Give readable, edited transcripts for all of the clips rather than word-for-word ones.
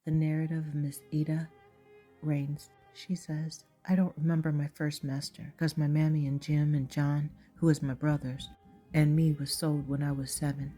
The narrative of Miss Eda Rains. She says, I don't remember my first master because my mammy and Jim and John, who is my brothers, and me was sold when I was 7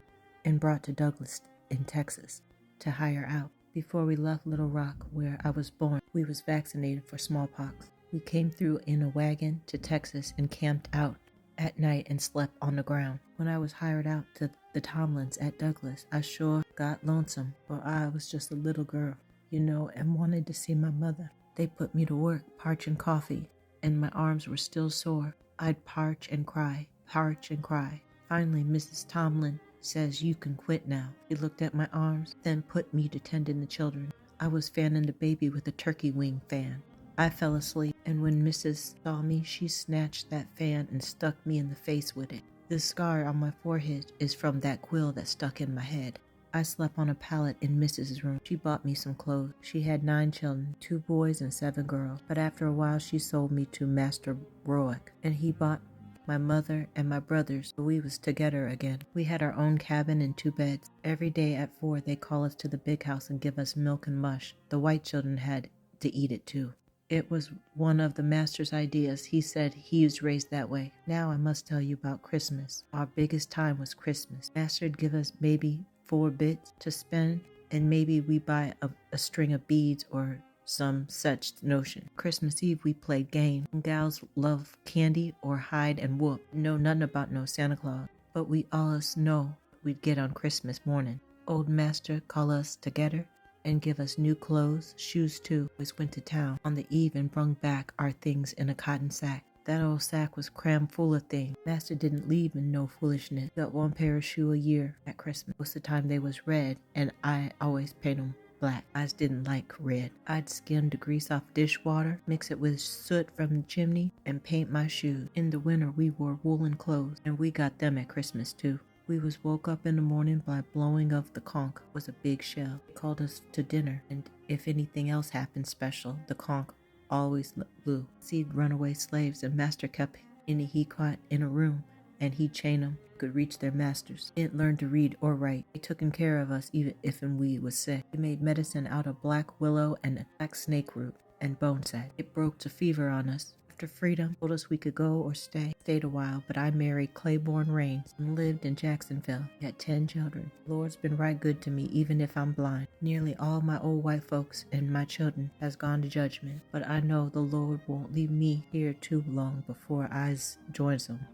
and brought to Douglas in Texas to hire out. Before we left Little Rock, where I was born, we was vaccinated for smallpox. We came through in a wagon to Texas and camped out at night and slept on the ground. When I was hired out to the Tomlins at Douglas, I sure got lonesome, for I was just a little girl, and wanted to see my mother. They put me to work parching coffee, and my arms were still sore. I'd parch and cry, parch and cry. Finally, Mrs. Tomlin says, you can quit now. She looked at my arms, then put me to tending the children. I was fanning the baby with a turkey wing fan. I fell asleep, and when Mrs. saw me, she snatched that fan and stuck me in the face with it. The scar on my forehead is from that quill that stuck in my head. I slept on a pallet in Mrs.'s room. She bought me some clothes. She had 9 children, 2 boys and 7 girls. But after a while, she sold me to Master Broick, and he bought my mother and my brothers, so we was together again. We had our own cabin and 2 beds. Every day at 4, they call us to the big house and give us milk and mush. The white children had to eat it too. It was one of the master's ideas. He said he was raised that way. Now I must tell you about Christmas. Our biggest time was Christmas. Master'd give us maybe 4 bits to spend, and maybe we buy a string of beads or some such notion. Christmas Eve we played games. Gals love candy or hide and whoop. Know nothing about no Santa Claus, but we always know we'd get on Christmas morning. Old master call us together and give us new clothes, shoes too. We went to town on the eve and brung back our things in a cotton sack. That old sack was crammed full of things. Master didn't leave in no foolishness. Got 1 pair of shoe a year at Christmas. Most of the time they was red, and I always paint them black. I just didn't like red. I'd skim the grease off dishwater, mix it with soot from the chimney, and paint my shoes. In the winter we wore woolen clothes, and we got them at Christmas too. We was woke up in the morning by blowing of the conch. It was a big shell. They called us to dinner, and if anything else happened special, the conch always blew. Seed runaway slaves, and master kept any he caught in a room, and he'd chain them. Could reach their masters. They didn't learn to read or write. They took care of us even if we was sick. They made medicine out of black willow and black snake root and bone sack. It broke the fever on us. After freedom, told us we could go or stay. Stayed a while, but I married Claiborne Rains and lived in Jacksonville. We had 10 children. The Lord's been right good to me, even if I'm blind. Nearly all my old white folks and my children has gone to judgment, but I know the Lord won't leave me here too long before I joins them.